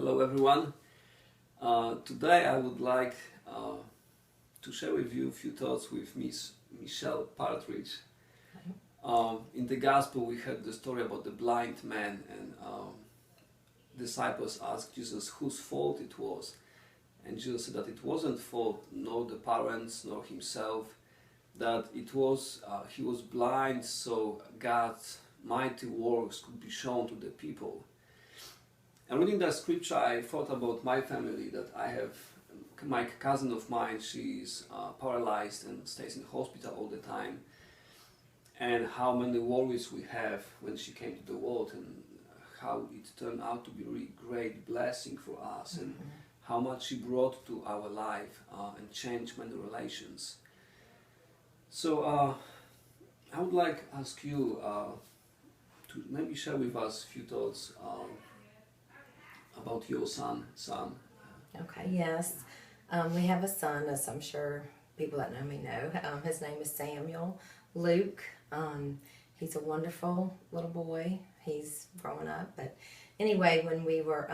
Hello everyone. Today I would like to share with you a few thoughts with Miss Michele Partridge. In the Gospel we heard the story about the blind man, and disciples asked Jesus whose fault it was. And Jesus said that it wasn't fault, nor the parents, nor himself, that it was he was blind so God's mighty works could be shown to the people. And reading that scripture, I thought about my family, that I have my cousin of mine. She's paralyzed and stays in hospital all the time, and how many worries we have when she came to the world, and how it turned out to be a really great blessing for us, and how much she brought to our life and changed many relations. So I would like to ask you to maybe share with us a few thoughts about your son. Okay, yes. We have a son, as I'm sure people that know me know. His name is Samuel Luke. He's a wonderful little boy. He's growing up. But anyway, when we were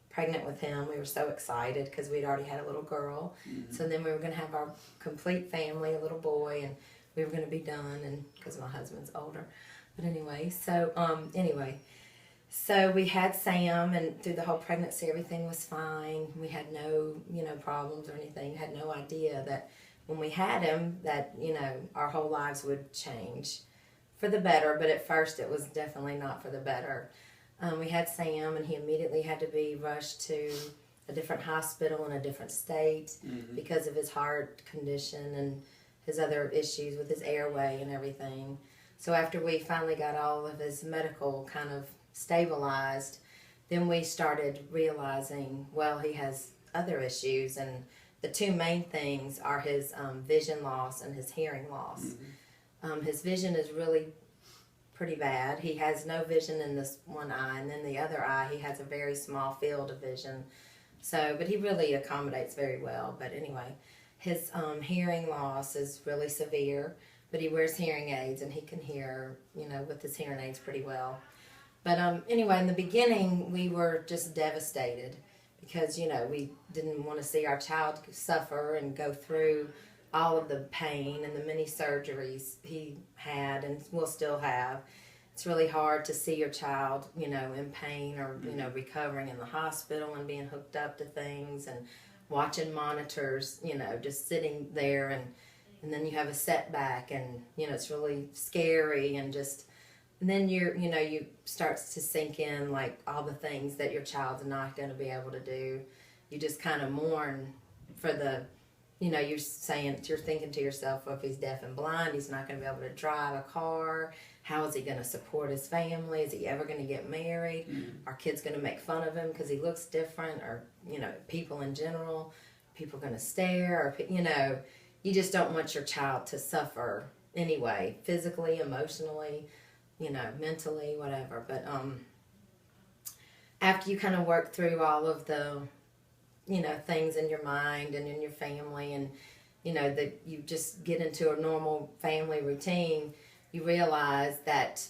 pregnant with him, we were so excited because we'd already had a little girl. Mm-hmm. So then we were going to have our complete family, a little boy, and we were going to be done, and because my husband's older. But anyway, so we had Sam, and through the whole pregnancy, everything was fine. We had no, problems or anything. Had no idea that when we had him, that, our whole lives would change for the better. But at first, it was definitely not for the better. We had Sam, and he immediately had to be rushed to a different hospital in a different state because of his heart condition and his other issues with his airway and everything. So after we finally got all of his medical kind of stabilized, then we started realizing, well, he has other issues, and the two main things are his vision loss and his hearing loss. His vision is really pretty bad. He has no vision in this one eye, and then the other eye he has a very small field of vision. So, but he really accommodates very well. But anyway, his hearing loss is really severe, but he wears hearing aids, and he can hear, with his hearing aids pretty well. But anyway, in the beginning, we were just devastated because, we didn't want to see our child suffer and go through all of the pain and the many surgeries he had and will still have. It's really hard to see your child, in pain or, recovering in the hospital and being hooked up to things and watching monitors, just sitting there, and then you have a setback, and, it's really scary, and just... And then you starts to sink in, like, all the things that your child's not going to be able to do. You just kind of mourn for the, you're thinking to yourself, well, if he's deaf and blind, he's not going to be able to drive a car. How is he going to support his family? Is he ever going to get married? Are kids going to make fun of him because he looks different? Or, people in general, people going to stare? Or, you just don't want your child to suffer anyway, physically, emotionally, mentally, whatever. But after you kind of work through all of the, things in your mind and in your family, and, that you just get into a normal family routine, you realize that,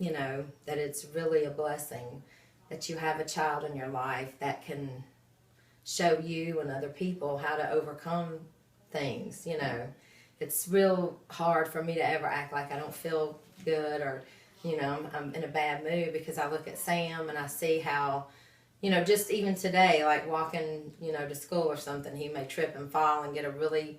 that it's really a blessing that you have a child in your life that can show you and other people how to overcome things, It's real hard for me to ever act like I don't feel good, or I'm in a bad mood, because I look at Sam and I see how, just even today, like walking to school or something, he may trip and fall and get a really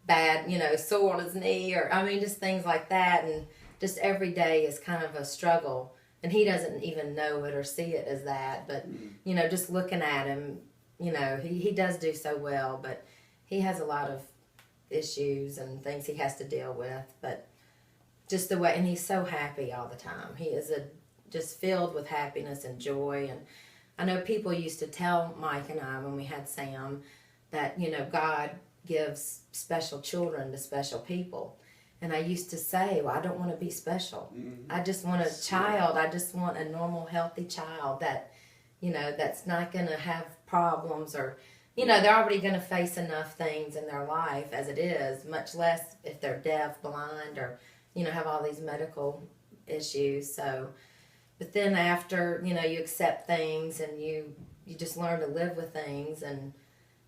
bad sore on his knee, or just things like that. And just every day is kind of a struggle, and he doesn't even know it or see it as that. But just looking at him, he does do so well, but he has a lot of issues and things he has to deal with. But just the way, and he's so happy all the time. He is just filled with happiness and joy. And I know people used to tell Mike and I when we had Sam that, God gives special children to special people. And I used to say, well, I don't want to be special. I just want a child. I just want a normal, healthy child that, that's not going to have problems, or, they're already going to face enough things in their life as it is, much less if they're deaf, blind, or, have all these medical issues. So, but then after, you accept things, and you you just learn to live with things, and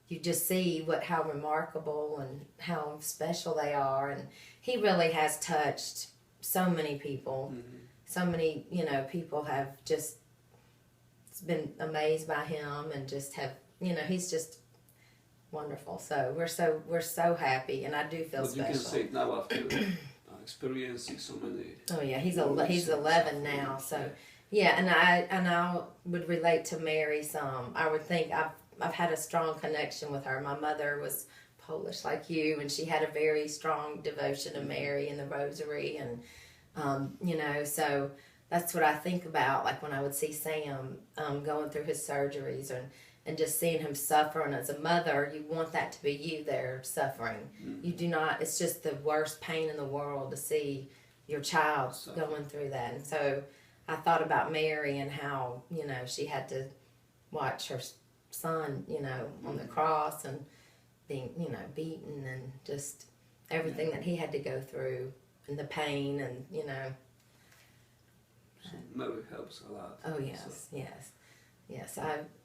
you just see how remarkable and how special they are. And he really has touched so many people. So many, people have just been amazed by him, and just have, he's just wonderful. So we're so happy, and I do feel but special. You can say it now after experiencing so many. Oh yeah, he's 11 now. So yeah, and I would relate to Mary some. I would think I've had a strong connection with her. My mother was Polish like you, and she had a very strong devotion to Mary and the Rosary, and so that's what I think about, like when I would see Sam going through his surgeries, and just seeing him suffer. And as a mother, you want that to be you there suffering. You do not, it's just the worst pain in the world to see your child going through that. And so I thought about Mary and how, she had to watch her son, on the cross, and being, beaten, and just everything that he had to go through, and the pain, and, So Mary helps a lot. Oh, yes, yes.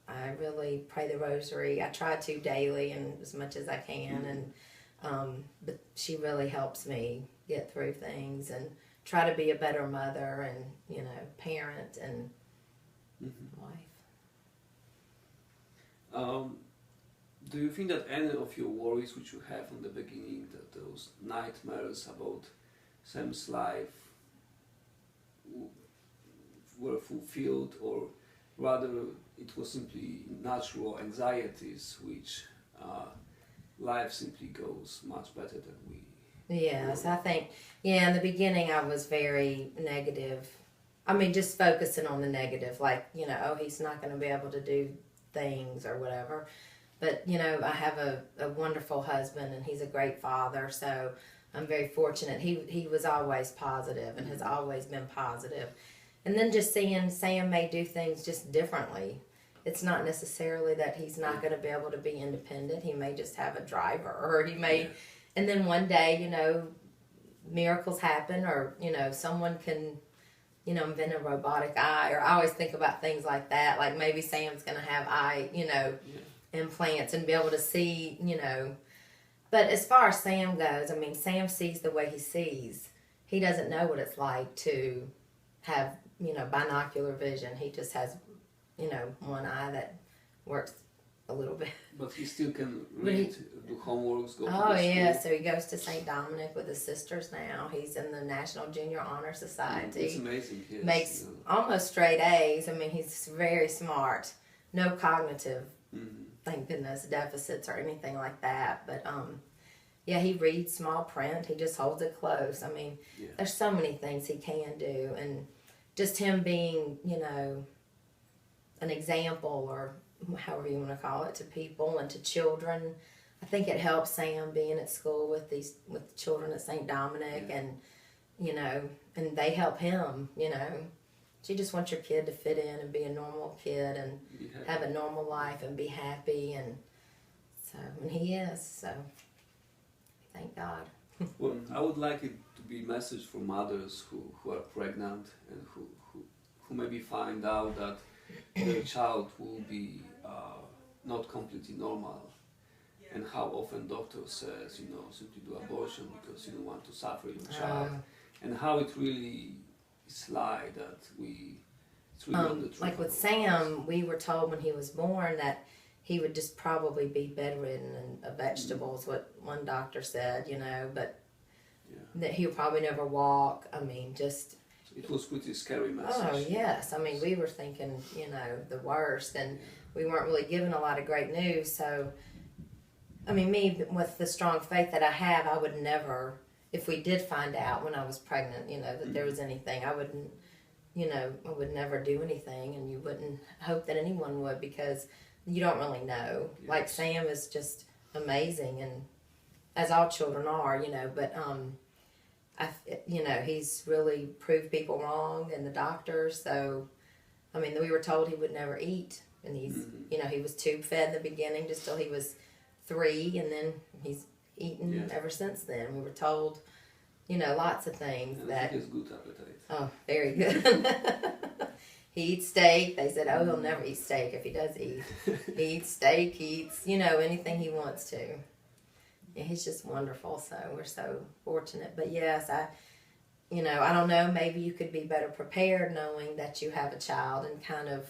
I really pray the Rosary. I try to daily and as much as I can, and but she really helps me get through things and try to be a better mother and, parent and wife. Do you think that any of your worries which you have in the beginning, that those nightmares about Sam's life were fulfilled, or rather it was simply natural anxieties which life simply goes much better than we... Yes, I think, in the beginning I was very negative. I mean, just focusing on the negative, like, he's not going to be able to do things or whatever. But, I have a wonderful husband, and he's a great father, so I'm very fortunate. He was always positive and has always been positive. And then just seeing Sam may do things just differently. It's not necessarily that he's not going to be able to be independent. He may just have a driver, or he may... And then one day, miracles happen, or, someone can, invent a robotic eye, or I always think about things like that. Like maybe Sam's going to have eye, implants and be able to see, But as far as Sam goes, I mean, Sam sees the way he sees. He doesn't know what it's like to have, binocular vision. He just has, one eye that works a little bit. But he still can read, do homeworks, go to the Oh, yeah, school. so he goes to St. Dominic with his sisters now. He's in the National Junior Honor Society. It's amazing, yes. Makes almost straight A's. I mean, he's very smart. No cognitive, thank goodness, deficits or anything like that. But, he reads small print. He just holds it close. I mean, there's so many things he can do. And just him being, an example, or however you want to call it, to people and to children. I think it helps Sam being at school with children at St. Dominic, and and they help him. You just want your kid to fit in and be a normal kid and have a normal life and be happy, and he is. So thank God. Well, I would like it to be a message for mothers who are pregnant and who maybe find out that their child will be not completely normal, and how often doctor says, simply do abortion because you don't want to suffer your child, and how it really is lie that it's really not the truth. Like with Sam, we were told when he was born that he would just probably be bedridden and vegetables, what one doctor said, but that he'll probably never walk. I mean, just... It was pretty scary message. Oh, yes. I mean, we were thinking, the worst, and we weren't really given a lot of great news. So, I mean, me, with the strong faith that I have, I would never, if we did find out when I was pregnant, that there was anything, I wouldn't, I would never do anything, and you wouldn't hope that anyone would, because you don't really know. Yes. Like, Sam is just amazing, and as all children are, but, he's really proved people wrong, and the doctors. So, I mean, we were told he would never eat, and he's, he was tube fed in the beginning just till he was 3, and then he's eaten ever since then. We were told, lots of things and that. He has good appetite. Oh, very good. He eats steak. They said, oh, he'll never eat steak if he does eat. He eats steak. He eats, anything he wants to. Yeah, he's just wonderful. So we're so fortunate. But yes, I don't know. Maybe you could be better prepared knowing that you have a child and kind of,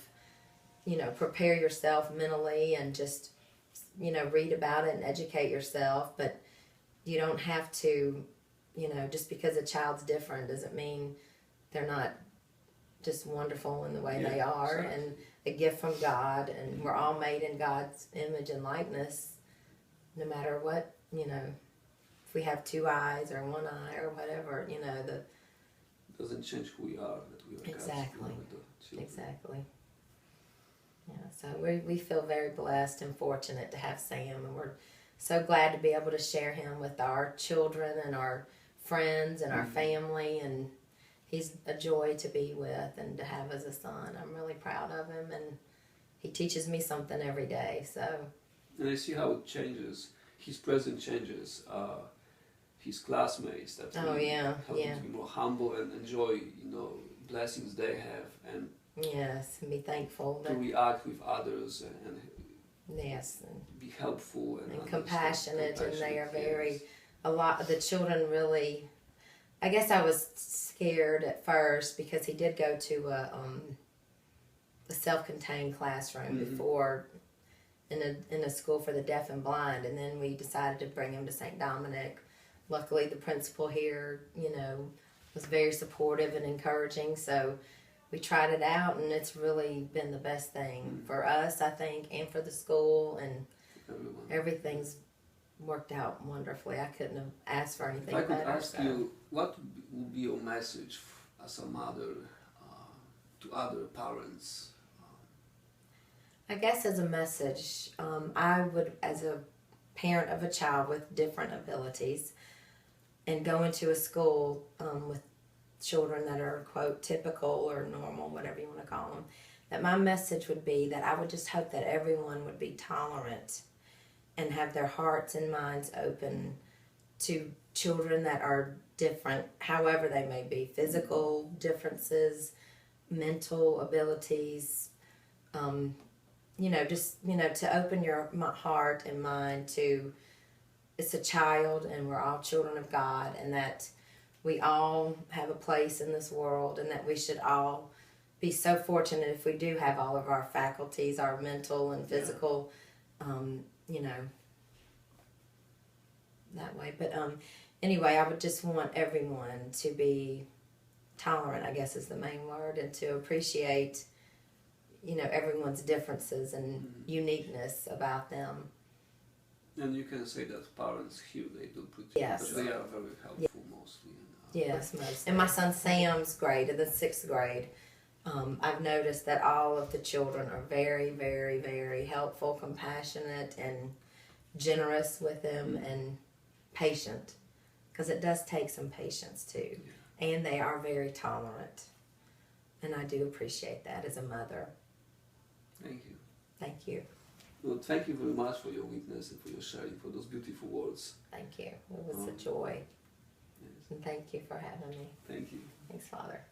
prepare yourself mentally and just, read about it and educate yourself. But you don't have to, just because a child's different doesn't mean they're not just wonderful in the way they are, exactly. And a gift from God, and we're all made in God's image and likeness, no matter what, if we have two eyes or one eye or whatever, the doesn't change who we are, that we are exactly, God's exactly. Yeah, so we feel very blessed and fortunate to have Sam, and we're so glad to be able to share him with our children and our friends and our family, and he's a joy to be with and to have as a son. I'm really proud of him, and he teaches me something every day. So, and I see how it changes. His presence changes. His classmates that help him to be more humble and enjoy, blessings they have, and yes, and be thankful to react with others and yes, be helpful and compassionate. And they are very. A lot of the children really. I guess I was scared at first because he did go to a self-contained classroom before in a school for the deaf and blind, and then we decided to bring him to St. Dominic. Luckily, the principal here, was very supportive and encouraging, so we tried it out, and it's really been the best thing for us, I think, and for the school, and everything's worked out wonderfully. I couldn't have asked for anything better. If I could ask you, what would be your message as a mother to other parents? I guess as a message, I would, as a parent of a child with different abilities, and go into a school with children that are, quote, typical or normal, whatever you want to call them, that my message would be that I would just hope that everyone would be tolerant and have their hearts and minds open to children that are different, however they may be, physical differences, mental abilities, to open your heart and mind to, it's a child and we're all children of God, and that we all have a place in this world, and that we should all be so fortunate if we do have all of our faculties, our mental and physical, that way. But anyway, I would just want everyone to be tolerant, I guess is the main word, and to appreciate, everyone's differences and uniqueness about them. And you can say that parents here, they do pretty yes. But they are very helpful mostly. Yes, mostly. And my son Sam's grade, in the 6th grade, I've noticed that all of the children are very, very, very helpful, compassionate, and generous with them, and patient, because it does take some patience too. Yeah. And they are very tolerant, and I do appreciate that as a mother. Thank you. Thank you. Well, thank you very much for your witness and for your sharing, for those beautiful words. Thank you. It was a joy. Yes. And thank you for having me. Thank you. Thanks, Father.